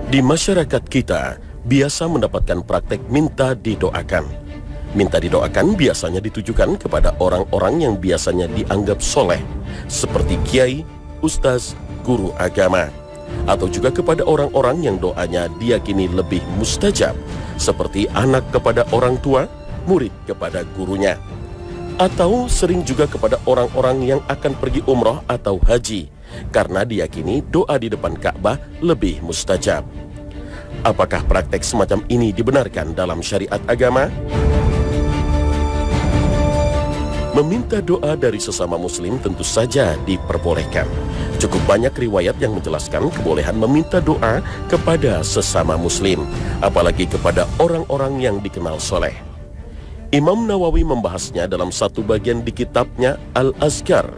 Di masyarakat kita, biasa mendapatkan praktek minta didoakan. Minta didoakan biasanya ditujukan kepada orang-orang yang biasanya dianggap soleh, seperti kiai, ustaz, guru agama, atau juga kepada orang-orang yang doanya diyakini lebih mustajab, seperti anak kepada orang tua, murid kepada gurunya, atau sering juga kepada orang-orang yang akan pergi umroh atau haji, karena diyakini doa di depan Ka'bah lebih mustajab. Apakah praktek semacam ini dibenarkan dalam syariat agama? Meminta doa dari sesama muslim tentu saja diperbolehkan. Cukup banyak riwayat yang menjelaskan kebolehan meminta doa kepada sesama muslim, apalagi kepada orang-orang yang dikenal soleh. Imam Nawawi membahasnya dalam satu bagian di kitabnya Al-Azkar.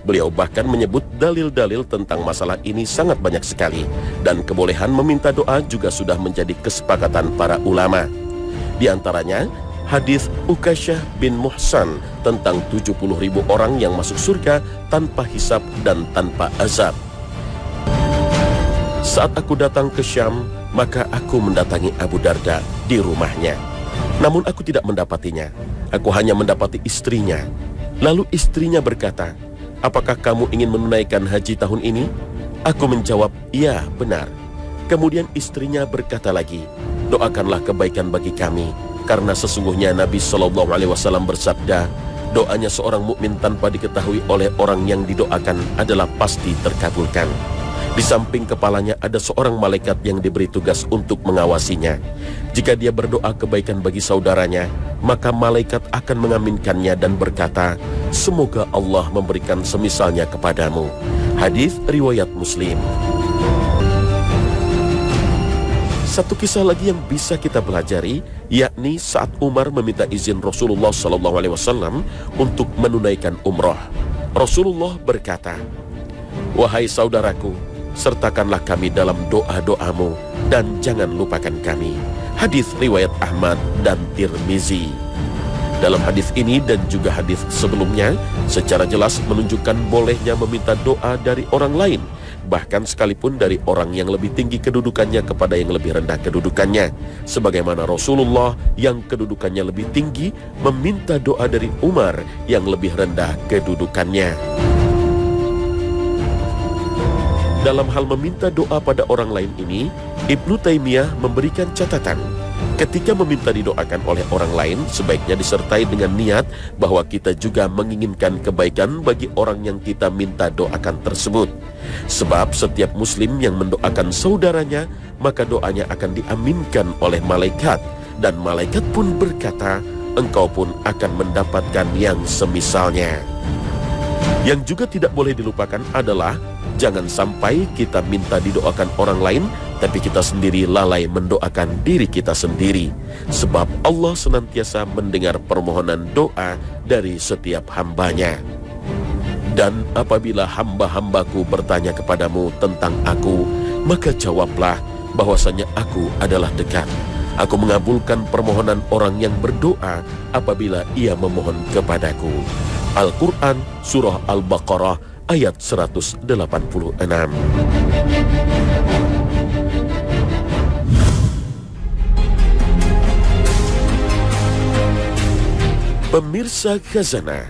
Beliau bahkan menyebut dalil-dalil tentang masalah ini sangat banyak sekali, dan kebolehan meminta doa juga sudah menjadi kesepakatan para ulama. Di antaranya, hadis Ukasyah bin Muhsan tentang 70.000 orang yang masuk surga tanpa hisab dan tanpa azab. Saat aku datang ke Syam, maka aku mendatangi Abu Darda di rumahnya. Namun aku tidak mendapatinya. Aku hanya mendapati istrinya. Lalu istrinya berkata, "Apakah kamu ingin menunaikan haji tahun ini?" Aku menjawab, "Ya, benar." Kemudian istrinya berkata lagi, "Doakanlah kebaikan bagi kami, karena sesungguhnya Nabi SAW bersabda, doanya seorang mukmin tanpa diketahui oleh orang yang didoakan adalah pasti terkabulkan. Di samping kepalanya ada seorang malaikat yang diberi tugas untuk mengawasinya. Jika dia berdoa kebaikan bagi saudaranya, maka malaikat akan mengaminkannya dan berkata, semoga Allah memberikan semisalnya kepadamu." Hadis riwayat Muslim. Satu kisah lagi yang bisa kita pelajari, yakni saat Umar meminta izin Rasulullah SAW untuk menunaikan umroh. Rasulullah berkata, "Wahai saudaraku, sertakanlah kami dalam doa-doamu dan jangan lupakan kami." Hadis riwayat Ahmad dan Tirmizi. Dalam hadis ini dan juga hadis sebelumnya secara jelas menunjukkan bolehnya meminta doa dari orang lain, bahkan sekalipun dari orang yang lebih tinggi kedudukannya kepada yang lebih rendah kedudukannya, sebagaimana Rasulullah yang kedudukannya lebih tinggi meminta doa dari Umar yang lebih rendah kedudukannya. Dalam hal meminta doa pada orang lain ini, Ibnu Taimiyah memberikan catatan. Ketika meminta didoakan oleh orang lain, sebaiknya disertai dengan niat bahwa kita juga menginginkan kebaikan bagi orang yang kita minta doakan tersebut. Sebab setiap muslim yang mendoakan saudaranya, maka doanya akan diaminkan oleh malaikat. Dan malaikat pun berkata, engkau pun akan mendapatkan yang semisalnya. Yang juga tidak boleh dilupakan adalah jangan sampai kita minta didoakan orang lain, tapi kita sendiri lalai mendoakan diri kita sendiri. Sebab Allah senantiasa mendengar permohonan doa dari setiap hambanya. Dan apabila hamba-hambaku bertanya kepadamu tentang aku, maka jawablah bahwasanya aku adalah dekat. Aku mengabulkan permohonan orang yang berdoa apabila ia memohon kepadaku. Al-Quran Surah Al-Baqarah ayat 186. Pemirsa Khazanah,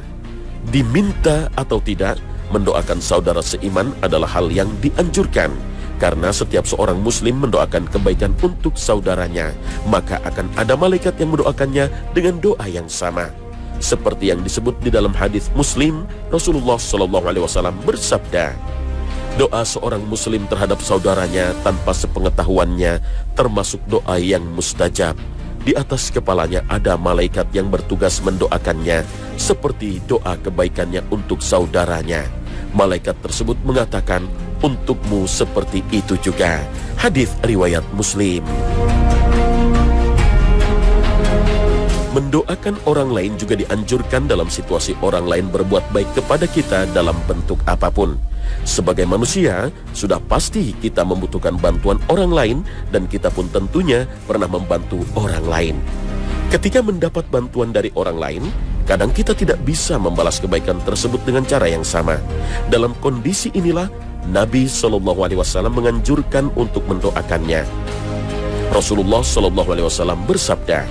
diminta atau tidak, mendoakan saudara seiman adalah hal yang dianjurkan. Karena setiap seorang muslim mendoakan kebaikan untuk saudaranya, maka akan ada malaikat yang mendoakannya dengan doa yang sama. Seperti yang disebut di dalam hadis Muslim, Rasulullah SAW bersabda, doa seorang muslim terhadap saudaranya tanpa sepengetahuannya termasuk doa yang mustajab. Di atas kepalanya ada malaikat yang bertugas mendoakannya seperti doa kebaikannya untuk saudaranya. Malaikat tersebut mengatakan, untukmu seperti itu juga. Hadis riwayat Muslim. Mendoakan orang lain juga dianjurkan dalam situasi orang lain berbuat baik kepada kita dalam bentuk apapun. Sebagai manusia, sudah pasti kita membutuhkan bantuan orang lain dan kita pun tentunya pernah membantu orang lain. Ketika mendapat bantuan dari orang lain, kadang kita tidak bisa membalas kebaikan tersebut dengan cara yang sama. Dalam kondisi inilah Nabi SAW menganjurkan untuk mendoakannya. Rasulullah SAW bersabda,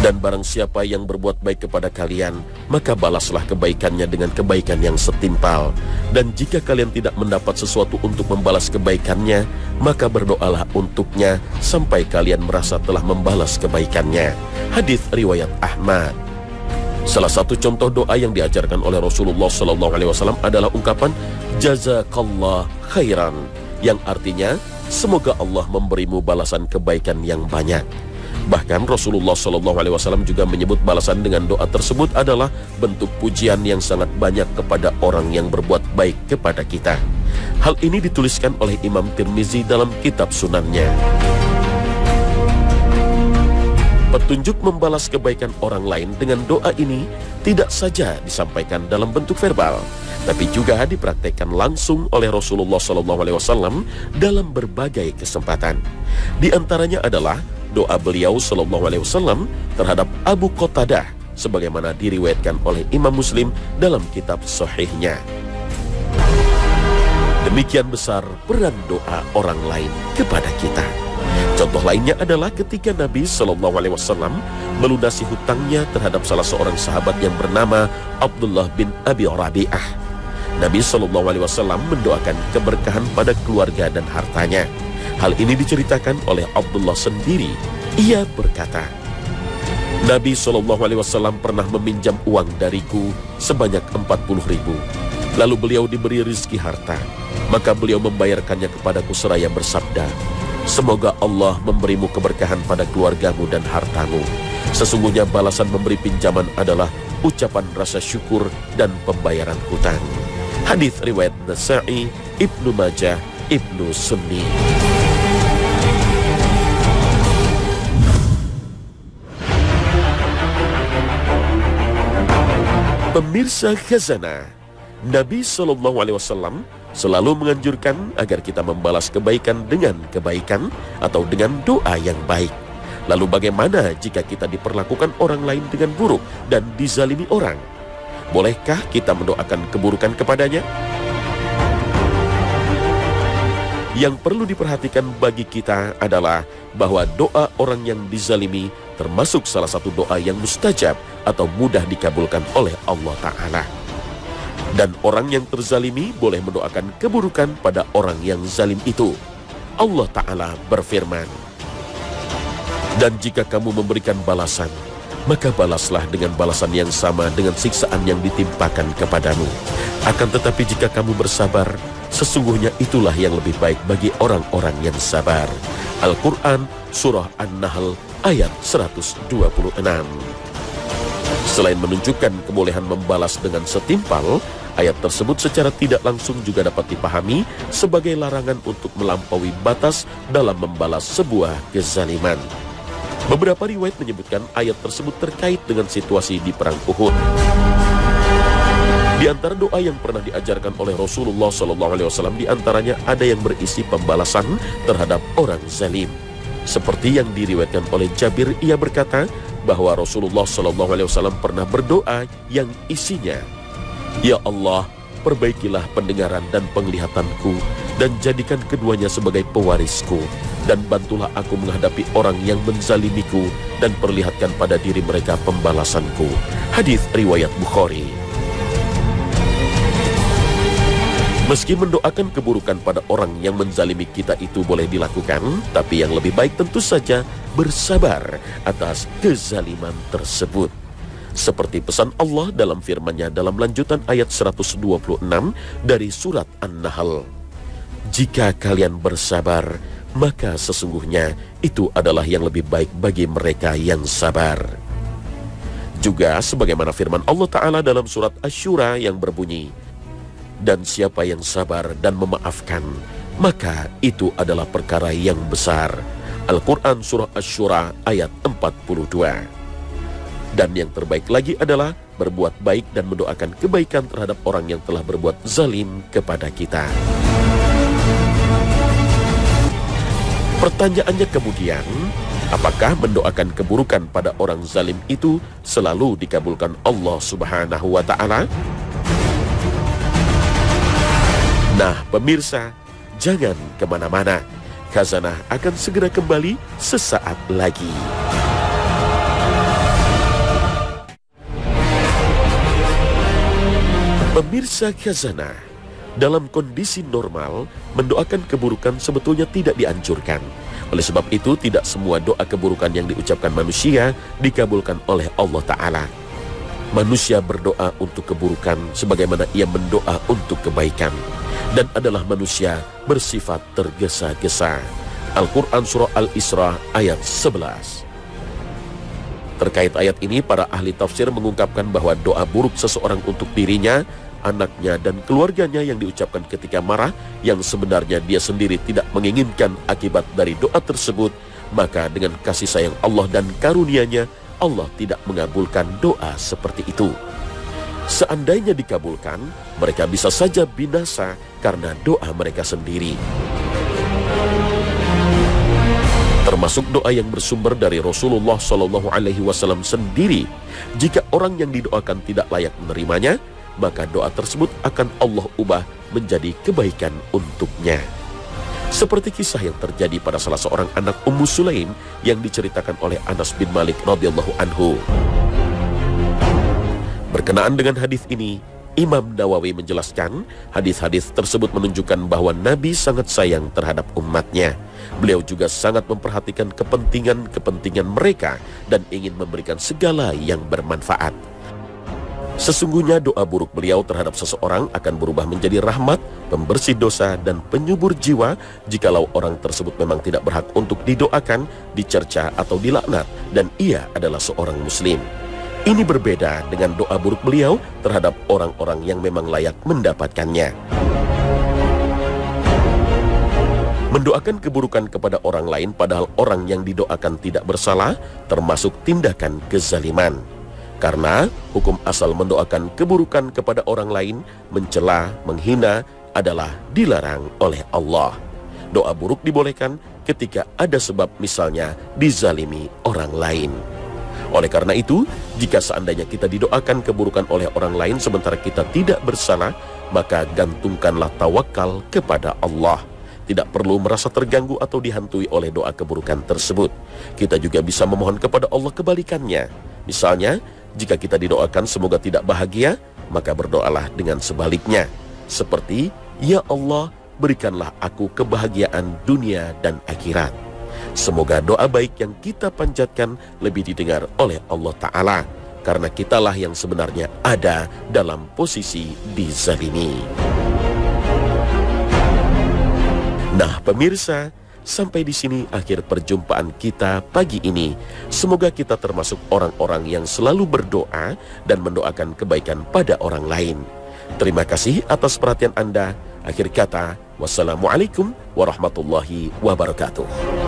"Dan barang siapa yang berbuat baik kepada kalian, maka balaslah kebaikannya dengan kebaikan yang setimpal. Dan jika kalian tidak mendapat sesuatu untuk membalas kebaikannya, maka berdoalah untuknya sampai kalian merasa telah membalas kebaikannya." Hadis riwayat Ahmad. Salah satu contoh doa yang diajarkan oleh Rasulullah SAW adalah ungkapan jazakallah khairan, yang artinya semoga Allah memberimu balasan kebaikan yang banyak. Bahkan Rasulullah SAW juga menyebut balasan dengan doa tersebut adalah bentuk pujian yang sangat banyak kepada orang yang berbuat baik kepada kita. Hal ini dituliskan oleh Imam Tirmizi dalam kitab Sunannya. Petunjuk membalas kebaikan orang lain dengan doa ini tidak saja disampaikan dalam bentuk verbal, tapi juga dipraktekkan langsung oleh Rasulullah SAW dalam berbagai kesempatan. Di antaranya adalah doa beliau SAW terhadap Abu Qatadah, sebagaimana diriwayatkan oleh Imam Muslim dalam kitab Sahihnya. Demikian besar peran doa orang lain kepada kita. Contoh lainnya adalah ketika Nabi SAW melunasi hutangnya terhadap salah seorang sahabat yang bernama Abdullah bin Abi Rabi'ah. Nabi SAW mendoakan keberkahan pada keluarga dan hartanya. Hal ini diceritakan oleh Abdullah sendiri. Ia berkata, "Nabi SAW pernah meminjam uang dariku sebanyak 40.000. Lalu beliau diberi rizki harta. Maka beliau membayarkannya kepadaku seraya bersabda, 'Semoga Allah memberimu keberkahan pada keluargamu dan hartamu. Sesungguhnya balasan memberi pinjaman adalah ucapan rasa syukur dan pembayaran hutang.'" Hadis riwayat Nasa'i, Ibnu Majah, Ibnu Sunni. Pemirsa Khazanah, Nabi SAW selalu menganjurkan agar kita membalas kebaikan dengan kebaikan atau dengan doa yang baik. Lalu bagaimana jika kita diperlakukan orang lain dengan buruk dan dizalimi orang? Bolehkah kita mendoakan keburukan kepadanya? Yang perlu diperhatikan bagi kita adalah bahwa doa orang yang dizalimi termasuk salah satu doa yang mustajab atau mudah dikabulkan oleh Allah Ta'ala. Dan orang yang terzalimi boleh mendoakan keburukan pada orang yang zalim itu. Allah Ta'ala berfirman, "Dan jika kamu memberikan balasan, maka balaslah dengan balasan yang sama dengan siksaan yang ditimpakan kepadamu. Akan tetapi jika kamu bersabar, sesungguhnya itulah yang lebih baik bagi orang-orang yang sabar." Al-Quran Surah An-Nahl ayat 126. Selain menunjukkan kebolehan membalas dengan setimpal, ayat tersebut secara tidak langsung juga dapat dipahami sebagai larangan untuk melampaui batas dalam membalas sebuah kezaliman. Beberapa riwayat menyebutkan ayat tersebut terkait dengan situasi di Perang Uhud. Di antara doa yang pernah diajarkan oleh Rasulullah SAW, di antaranya ada yang berisi pembalasan terhadap orang zalim. Seperti yang diriwayatkan oleh Jabir, ia berkata bahwa Rasulullah SAW pernah berdoa yang isinya, "Ya Allah, perbaikilah pendengaran dan penglihatanku, dan jadikan keduanya sebagai pewarisku, dan bantulah aku menghadapi orang yang menzalimiku, dan perlihatkan pada diri mereka pembalasanku." Hadis riwayat Bukhari. Meski mendoakan keburukan pada orang yang menzalimi kita itu boleh dilakukan, tapi yang lebih baik tentu saja bersabar atas kezaliman tersebut. Seperti pesan Allah dalam firman-Nya dalam lanjutan ayat 126 dari surat An-Nahl, "Jika kalian bersabar, maka sesungguhnya itu adalah yang lebih baik bagi mereka yang sabar." Juga sebagaimana firman Allah Ta'ala dalam surat Asy-Syura yang berbunyi, "Dan siapa yang sabar dan memaafkan, maka itu adalah perkara yang besar." Al-Quran Surah Asy-Syura ayat 42. Dan yang terbaik lagi adalah berbuat baik dan mendoakan kebaikan terhadap orang yang telah berbuat zalim kepada kita. Pertanyaannya kemudian, Apakah mendoakan keburukan pada orang zalim itu selalu dikabulkan Allah Subhanahu wa Ta'ala? Nah, pemirsa, jangan kemana-mana. Khazanah akan segera kembali sesaat lagi. Pemirsa Khazanah, dalam kondisi normal, mendoakan keburukan sebetulnya tidak dianjurkan. Oleh sebab itu, tidak semua doa keburukan yang diucapkan manusia dikabulkan oleh Allah Ta'ala. Manusia berdoa untuk keburukan sebagaimana ia mendoa untuk kebaikan, dan adalah manusia bersifat tergesa-gesa. Al-Quran Surah Al-Isra ayat 11. Terkait ayat ini, para ahli tafsir mengungkapkan bahwa doa buruk seseorang untuk dirinya, anaknya, dan keluarganya yang diucapkan ketika marah, yang sebenarnya dia sendiri tidak menginginkan akibat dari doa tersebut, maka dengan kasih sayang Allah dan karunia-Nya, Allah tidak mengabulkan doa seperti itu. Seandainya dikabulkan, mereka bisa saja binasa karena doa mereka sendiri. Termasuk doa yang bersumber dari Rasulullah SAW sendiri. Jika orang yang didoakan tidak layak menerimanya, maka doa tersebut akan Allah ubah menjadi kebaikan untuknya. Seperti kisah yang terjadi pada salah seorang anak Ummu Sulaim yang diceritakan oleh Anas bin Malik radhiyallahu anhu. Berkenaan dengan hadis ini, Imam Nawawi menjelaskan, hadis-hadis tersebut menunjukkan bahwa Nabi sangat sayang terhadap umatnya. Beliau juga sangat memperhatikan kepentingan mereka dan ingin memberikan segala yang bermanfaat. Sesungguhnya doa buruk beliau terhadap seseorang akan berubah menjadi rahmat, pembersih dosa, dan penyubur jiwa jikalau orang tersebut memang tidak berhak untuk didoakan, dicerca, atau dilaknat, dan ia adalah seorang muslim. Ini berbeda dengan doa buruk beliau terhadap orang-orang yang memang layak mendapatkannya. Mendoakan keburukan kepada orang lain padahal orang yang didoakan tidak bersalah termasuk tindakan kezaliman. Karena hukum asal mendoakan keburukan kepada orang lain, mencela, menghina adalah dilarang oleh Allah. Doa buruk dibolehkan ketika ada sebab, misalnya dizalimi orang lain. Oleh karena itu, jika seandainya kita didoakan keburukan oleh orang lain sementara kita tidak bersalah, maka gantungkanlah tawakal kepada Allah. Tidak perlu merasa terganggu atau dihantui oleh doa keburukan tersebut. Kita juga bisa memohon kepada Allah kebalikannya. Misalnya, jika kita didoakan semoga tidak bahagia, maka berdoalah dengan sebaliknya. Seperti, ya Allah, berikanlah aku kebahagiaan dunia dan akhirat. Semoga doa baik yang kita panjatkan lebih didengar oleh Allah Ta'ala, karena kitalah yang sebenarnya ada dalam posisi dizalimi. Nah, pemirsa, sampai di sini akhir perjumpaan kita pagi ini. Semoga kita termasuk orang-orang yang selalu berdoa dan mendoakan kebaikan pada orang lain. Terima kasih atas perhatian Anda. Akhir kata, wassalamualaikum warahmatullahi wabarakatuh.